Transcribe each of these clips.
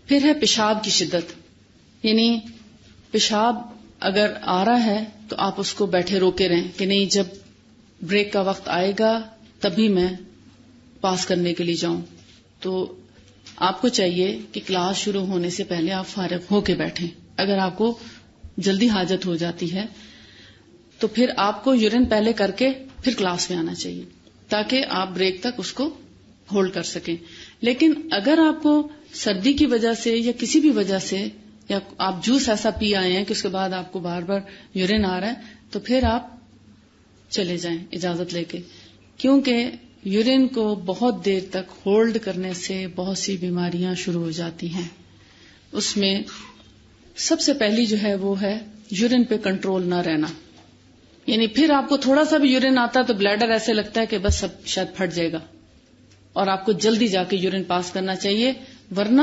پھر ہے پیشاب کی شدت، یعنی پیشاب اگر آ رہا ہے تو آپ اس کو بیٹھے روکے رہیں کہ نہیں، جب بریک کا وقت آئے گا تبھی میں پاس کرنے کے لیے جاؤں. تو آپ کو چاہیے کہ کلاس شروع ہونے سے پہلے آپ فارغ ہو کے بیٹھیں. اگر آپ کو جلدی حاجت ہو جاتی ہے تو پھر آپ کو یورین پہلے کر کے پھر کلاس میں آنا چاہیے تاکہ آپ بریک تک اس کو ہولڈ کر سکیں. لیکن اگر آپ کو سردی کی وجہ سے یا کسی بھی وجہ سے، یا آپ جوس ایسا پی آئے ہیں کہ اس کے بعد آپ کو بار بار یورین آ رہا ہے، تو پھر آپ چلے جائیں اجازت لے کے، کیونکہ یورین کو بہت دیر تک ہولڈ کرنے سے بہت سی بیماریاں شروع ہو جاتی ہیں. اس میں سب سے پہلی جو ہے وہ ہے یورین پہ کنٹرول نہ رہنا. یعنی پھر آپ کو تھوڑا سا بھی یورین آتا ہے تو بلیڈر ایسے لگتا ہے کہ بس اب شاید پھٹ جائے گا، اور آپ کو جلدی جا کے یورین پاس کرنا چاہیے، ورنہ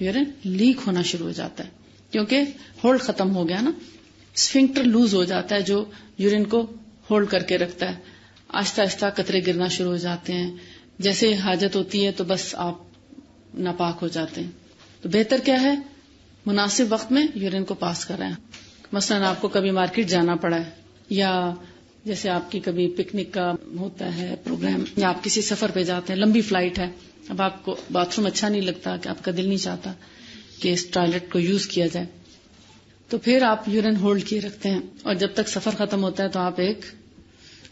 یورین لیک ہونا شروع ہو جاتا ہے کیونکہ ہولڈ ختم ہو گیا نا. اسفنکٹر لوز ہو جاتا ہے جو یورین کو ہولڈ کر کے رکھتا ہے. آہستہ آہستہ قطرے گرنا شروع ہو جاتے ہیں، جیسے حاجت ہوتی ہے تو بس آپ ناپاک ہو جاتے ہیں. تو بہتر کیا ہے، مناسب وقت میں یورین کو پاس کر رہے ہیں. مثلا آپ کو کبھی مارکیٹ جانا پڑا ہے، یا جیسے آپ کی کبھی پکنک کا ہوتا ہے پروگرام، یا آپ کسی سفر پہ جاتے ہیں، لمبی فلائٹ ہے، اب آپ کو باتھ روم اچھا نہیں لگتا کہ آپ کا دل نہیں چاہتا کہ اس ٹوائلٹ کو یوز کیا جائے، تو پھر آپ یورین ہولڈ کیے رکھتے ہیں، اور جب تک سفر ختم ہوتا ہے تو آپ ایک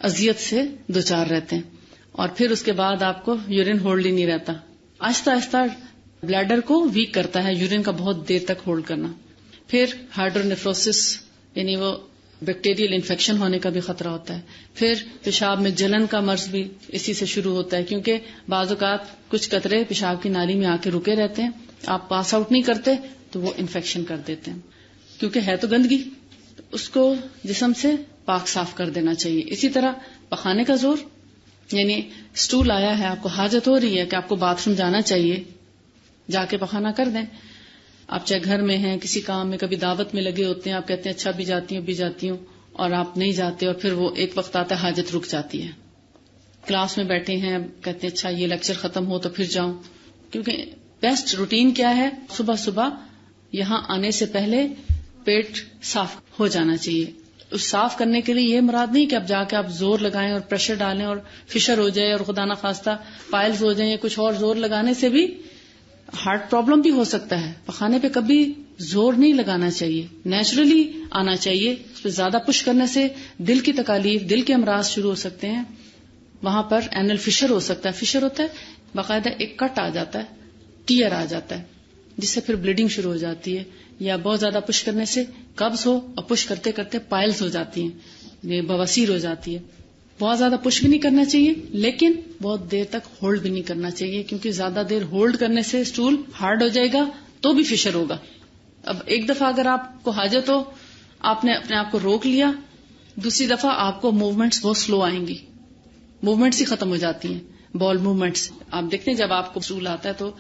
اذیت سے دوچار رہتے ہیں، اور پھر اس کے بعد آپ کو یورین ہولڈ ہی نہیں رہتا. آہستہ آہستہ بلیڈر کو ویک کرتا ہے یورین کا بہت دیر تک ہولڈ کرنا. پھر ہائیڈرونیفروسس، یعنی وہ بیکٹیریل انفیکشن ہونے کا بھی خطرہ ہوتا ہے. پھر پیشاب میں جلن کا مرض بھی اسی سے شروع ہوتا ہے، کیونکہ بعض اوقات کچھ قطرے پیشاب کی نالی میں آ کے رکے رہتے ہیں، آپ پاس آؤٹ نہیں کرتے تو وہ انفیکشن کر دیتے ہیں، کیونکہ ہے تو گندگی، تو اس کو جسم سے پاک صاف کر دینا چاہیے. اسی طرح پخانے کا زور، یعنی سٹول آیا ہے، آپ کو حاجت ہو رہی ہے کہ آپ کو باتھ روم جانا چاہیے، جا کے پخانا کر دیں. آپ چاہے گھر میں ہیں، کسی کام میں، کبھی دعوت میں لگے ہوتے ہیں، آپ کہتے ہیں اچھا بھی جاتی ہوں، اور آپ نہیں جاتے، اور پھر وہ ایک وقت آتا ہے حاجت رک جاتی ہے. کلاس میں بیٹھے ہیں، کہتے ہیں اچھا یہ لیکچر ختم ہو تو پھر جاؤں، کیونکہ بیسٹ روٹین کیا ہے، صبح صبح یہاں آنے سے پہلے پیٹ صاف ہو جانا چاہیے. اس صاف کرنے کے لیے یہ مراد نہیں کہ اب جا کے آپ زور لگائیں اور پریشر ڈالیں اور فشر ہو جائے اور خدا نہ خواستہ پائلز ہو جائیں، یا کچھ اور زور لگانے سے بھی ہارٹ پرابلم بھی ہو سکتا ہے. پخانے پہ کبھی زور نہیں لگانا چاہیے، نیچرلی آنا چاہیے. اس پہ زیادہ پش کرنے سے دل کی تکالیف، دل کے امراض شروع ہو سکتے ہیں. وہاں پر اینل فشر ہو سکتا ہے. فشر ہوتا ہے باقاعدہ ایک کٹ آ جاتا ہے، ٹیئر آ جاتا ہے، جس سے پھر بلیڈنگ شروع ہو جاتی ہے. یا بہت زیادہ پش کرنے سے قبض ہو، اور پش کرتے کرتے پائلز ہو جاتی ہیں، بواسیر ہو جاتی ہے. بہت زیادہ پش بھی نہیں کرنا چاہیے، لیکن بہت دیر تک ہولڈ بھی نہیں کرنا چاہیے، کیونکہ زیادہ دیر ہولڈ کرنے سے اسٹول ہارڈ ہو جائے گا تو بھی فشر ہوگا. اب ایک دفعہ اگر آپ کو حاجت ہو، آپ نے اپنے آپ کو روک لیا، دوسری دفعہ آپ کو موومنٹس بہت سلو آئیں گی، موومنٹس ہی ختم ہو جاتی ہیں، بال موومنٹس. آپ دیکھتے ہیں جب آپ کو اسٹول آتا ہے تو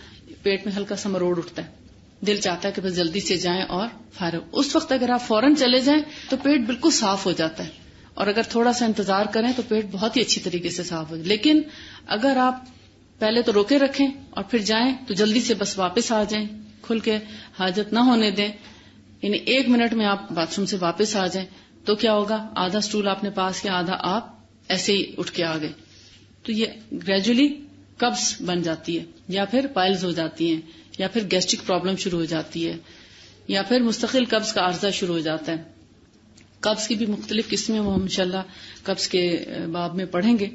پیٹ میں ہلکا سا مروڑ اٹھتا ہے، دل چاہتا ہے کہ بس جلدی سے جائیں اور فارغ. اس وقت اگر آپ فوراً چلے جائیں تو پیٹ بالکل صاف ہو جاتا ہے، اور اگر تھوڑا سا انتظار کریں تو پیٹ بہت ہی اچھی طریقے سے صاف ہو جائے. لیکن اگر آپ پہلے تو روکے رکھیں اور پھر جائیں تو جلدی سے بس واپس آ جائیں، کھل کے حاجت نہ ہونے دیں. یعنی 1 منٹ میں آپ باتھ روم سے واپس آ جائیں تو کیا ہوگا، آدھا سٹول آپ نے پاس کیا، آدھا آپ ایسے ہی اٹھ کے آ گئے. تو یہ گریجولی قبض بن جاتی ہے، یا پھر پائلز ہو جاتی ہیں، یا پھر گیسٹرک پرابلم شروع ہو جاتی ہے، یا پھر مستقل قبض کا عارضہ شروع ہو جاتا ہے. قبض کی بھی مختلف قسمیں وہ ہم انشاءاللہ قبض کے باب میں پڑھیں گے.